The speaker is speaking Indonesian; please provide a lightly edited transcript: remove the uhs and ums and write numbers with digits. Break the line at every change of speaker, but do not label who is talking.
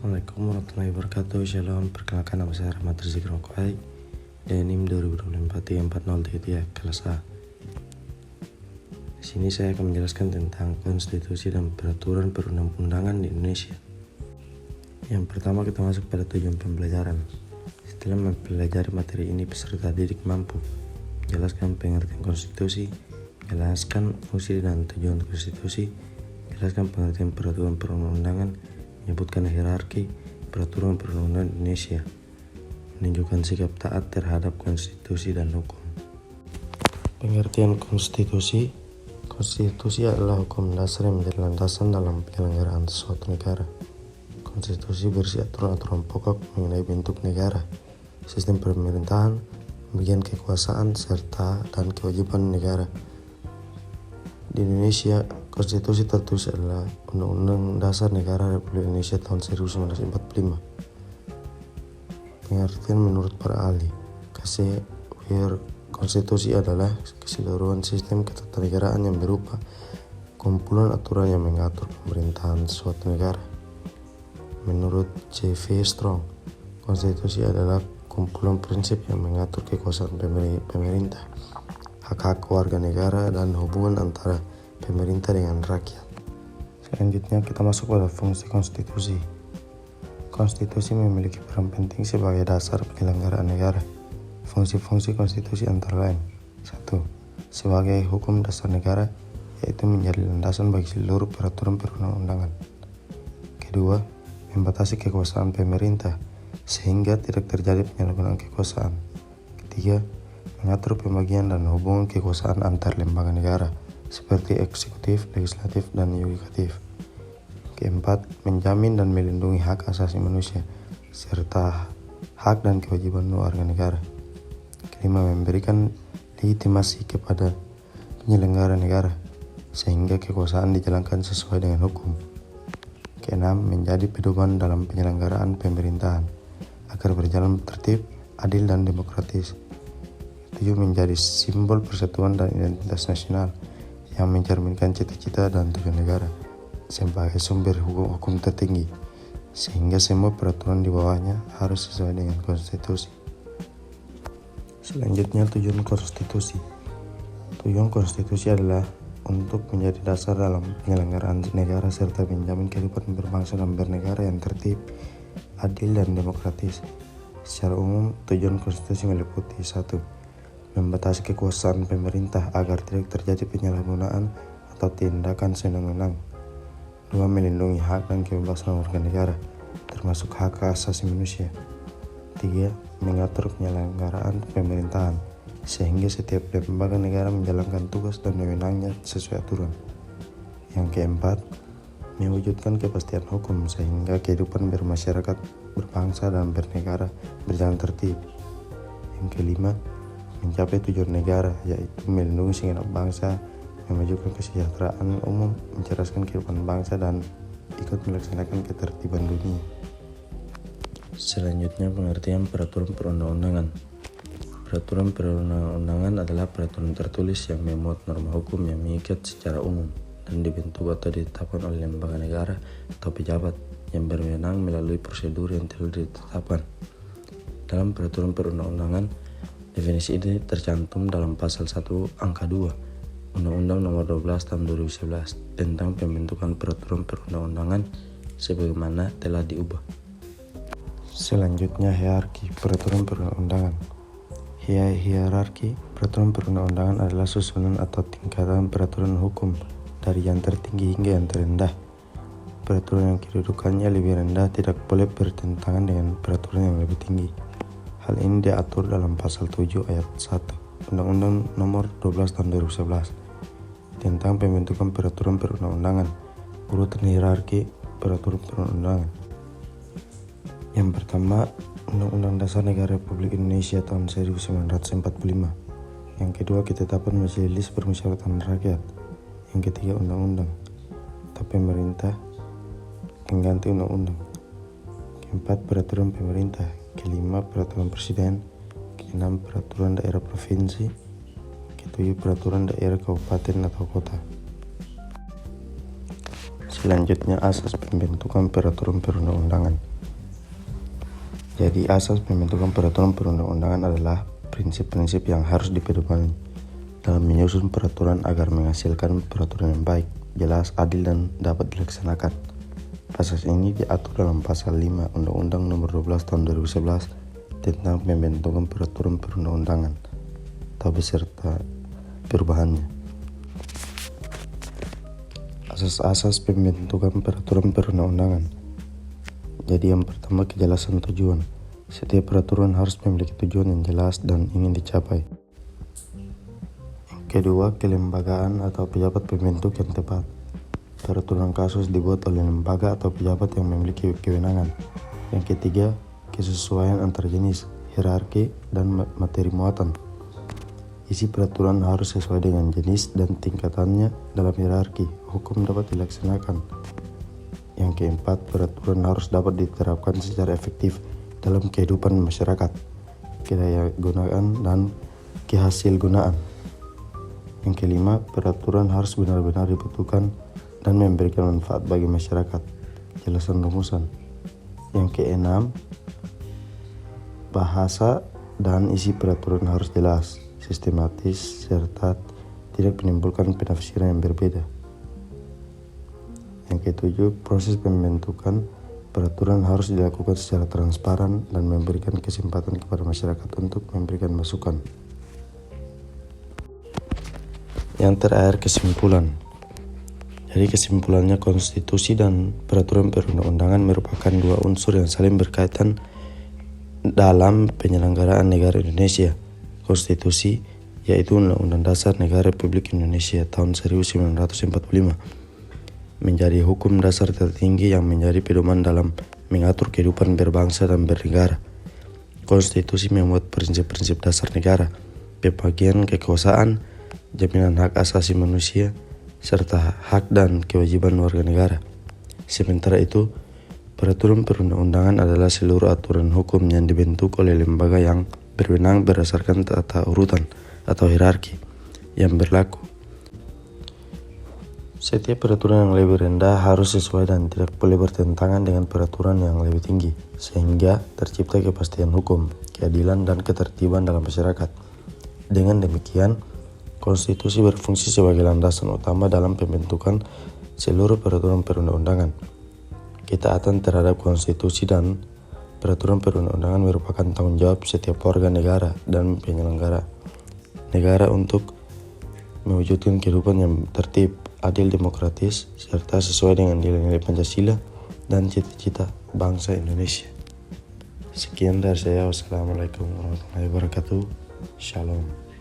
Assalamualaikum warahmatullahi wabarakatuh. Shalom, perkenalkan nama saya Rahmat Rizky Rongkoai, DNIM 2024-4033 kelas A. Di sini saya akan menjelaskan tentang konstitusi dan peraturan perundang-undangan di Indonesia. Yang pertama kita masuk pada tujuan pembelajaran. Setelah mempelajari materi ini, peserta didik mampu menjelaskan pengertian konstitusi, menjelaskan fungsi dan tujuan konstitusi, menjelaskan pengertian peraturan perundang-undangan, menyebutkan hierarki peraturan perundang-undangan Indonesia, menunjukkan sikap taat terhadap konstitusi dan hukum. Pengertian konstitusi. Konstitusi adalah hukum dasar yang menjadi landasan dalam penyelenggaraan suatu negara. Konstitusi berisi aturan-aturan pokok mengenai bentuk negara, sistem pemerintahan, pembagian kekuasaan, serta dan kewajiban negara. Di Indonesia, konstitusi tertulis adalah Undang-Undang Dasar Negara Republik Indonesia tahun 1945. Pengertian menurut para ahli, konstitusi adalah keseluruhan sistem ketatanegaraan yang berupa kumpulan aturan yang mengatur pemerintahan suatu negara. Menurut C.V. Strong, konstitusi adalah kumpulan prinsip yang mengatur kekuasaan pemerintah, hak-hak warga negara, dan hubungan antara pemerintah dengan rakyat. Selanjutnya kita masuk pada fungsi konstitusi. Konstitusi memiliki peran penting sebagai dasar penyelenggaraan negara. Fungsi-fungsi konstitusi antara lain: 1. Sebagai hukum dasar negara, yaitu menjadi landasan bagi seluruh peraturan perundang-undangan. 2. Membatasi kekuasaan pemerintah sehingga tidak terjadi penyalahgunaan kekuasaan. 3. Mengatur pembagian dan hubungan kekuasaan antar lembaga negara seperti eksekutif, legislatif, dan yudikatif. 4. Menjamin dan melindungi hak asasi manusia serta hak dan kewajiban warga negara. 5. Memberikan legitimasi kepada penyelenggara negara sehingga kekuasaan dijalankan sesuai dengan hukum. 6. Menjadi pedoman dalam penyelenggaraan pemerintahan agar berjalan tertib, adil, dan demokratis. 7. Menjadi simbol persatuan dan identitas nasional yang mencerminkan cita-cita dan tujuan negara sebagai sumber hukum tertinggi, sehingga semua peraturan di bawahnya harus sesuai dengan konstitusi. Selanjutnya, tujuan konstitusi. Tujuan konstitusi adalah untuk menjadi dasar dalam penyelenggaraan negara serta menjamin kehidupan berbangsa dan bernegara yang tertib, adil, dan demokratis. Secara umum, tujuan konstitusi meliputi: 1. Membatasi kekuasaan pemerintah agar tidak terjadi penyalahgunaan atau tindakan sewenang-wenang. 2. Melindungi hak dan kebebasan warga negara, termasuk hak asasi manusia. 3. Mengatur penyelenggaraan pemerintahan, sehingga setiap lembaga negara menjalankan tugas dan wewenangnya sesuai aturan. Yang keempat, mewujudkan kepastian hukum sehingga kehidupan bermasyarakat, berbangsa, dan bernegara berjalan tertib. Yang kelima, mencapai tujuan negara, yaitu melindungi segenap bangsa, memajukan kesejahteraan umum, mencerdaskan kehidupan bangsa, dan ikut melaksanakan ketertiban dunia. Selanjutnya, pengertian peraturan perundang-undangan. Peraturan perundang-undangan adalah peraturan tertulis yang memuat norma hukum yang mengikat secara umum dan dibentuk atau ditetapkan oleh lembaga negara atau pejabat yang berwenang melalui prosedur yang telah ditetapkan. Dalam peraturan perundang-undangan, definisi ini tercantum dalam pasal 1 angka 2 Undang-Undang Nomor 12 Tahun 2011 tentang pembentukan peraturan perundang-undangan sebagaimana telah diubah. Selanjutnya, hierarki peraturan perundang-undangan. Hierarki peraturan perundang-undangan adalah susunan atau tingkatan peraturan hukum dari yang tertinggi hingga yang terendah. Peraturan yang kedudukannya lebih rendah tidak boleh bertentangan dengan peraturan yang lebih tinggi. Hal ini diatur dalam pasal 7 ayat 1 Undang-Undang Nomor 12 Tahun 2011 tentang pembentukan peraturan perundang-undangan. Urutan hierarki peraturan perundang-undangan. Yang pertama, Undang-Undang Dasar Negara Republik Indonesia tahun 1945. Yang kedua, ketetapan Majelis Permusyawaratan Rakyat. Yang ketiga, undang-undang atau pemerintah pengganti undang-undang. Keempat, peraturan pemerintah. Kelima, peraturan presiden. Keenam, peraturan daerah provinsi. Ketujuh, peraturan daerah kabupaten atau kota. Selanjutnya, asas pembentukan peraturan perundang-undangan. Jadi asas pembentukan peraturan perundang-undangan adalah prinsip-prinsip yang harus dipedomani dalam menyusun peraturan agar menghasilkan peraturan yang baik, jelas, adil, dan dapat dilaksanakan. Asas ini diatur dalam Pasal 5 Undang-Undang Nomor 12 Tahun 2011 tentang pembentukan peraturan perundang-undangan atau beserta perubahannya. Asas-asas pembentukan peraturan perundang-undangan. Jadi yang pertama, kejelasan tujuan. Setiap peraturan harus memiliki tujuan yang jelas dan ingin dicapai. Kedua, kelembagaan atau pejabat pembentuk yang tepat. Peraturan kasus dibuat oleh lembaga atau pejabat yang memiliki kewenangan. Yang ketiga, kesesuaian antar jenis, hierarki, dan materi muatan. Isi peraturan harus sesuai dengan jenis dan tingkatannya dalam hierarki. Hukum dapat dilaksanakan. Yang keempat, peraturan harus dapat diterapkan secara efektif dalam kehidupan masyarakat, kedaya gunaan, dan kehasil gunaan. Yang kelima, peraturan harus benar-benar dibutuhkan dan memberikan manfaat bagi masyarakat. Jelasan rumusan. Yang keenam, bahasa dan isi peraturan harus jelas, sistematis, serta tidak menimbulkan penafsiran yang berbeda. Yang ketujuh, proses pembentukan peraturan harus dilakukan secara transparan dan memberikan kesempatan kepada masyarakat untuk memberikan masukan. Yang terakhir, kesimpulan. Jadi kesimpulannya, konstitusi dan peraturan perundang-undangan merupakan dua unsur yang saling berkaitan dalam penyelenggaraan negara Indonesia. Konstitusi yaitu Undang-Undang Dasar Negara Republik Indonesia tahun 1945 menjadi hukum dasar tertinggi yang menjadi pedoman dalam mengatur kehidupan berbangsa dan bernegara. Konstitusi memuat prinsip-prinsip dasar negara, pembagian kekuasaan, jaminan hak asasi manusia, serta hak dan kewajiban warga negara. Sementara itu, peraturan perundang-undangan adalah seluruh aturan hukum yang dibentuk oleh lembaga yang berwenang berdasarkan tata urutan atau hierarki yang berlaku. Setiap peraturan yang lebih rendah harus sesuai dan tidak boleh bertentangan dengan peraturan yang lebih tinggi, sehingga tercipta kepastian hukum, keadilan, dan ketertiban dalam masyarakat. Dengan demikian, konstitusi berfungsi sebagai landasan utama dalam pembentukan seluruh peraturan perundang-undangan. Ketaatan terhadap konstitusi dan peraturan perundang-undangan merupakan tanggung jawab setiap warga negara dan penyelenggara negara untuk mewujudkan kehidupan yang tertib, adil, demokratis, serta sesuai dengan nilai-nilai Pancasila dan cita-cita bangsa Indonesia. Sekian dari saya. Wassalamualaikum warahmatullahi wabarakatuh. Shalom.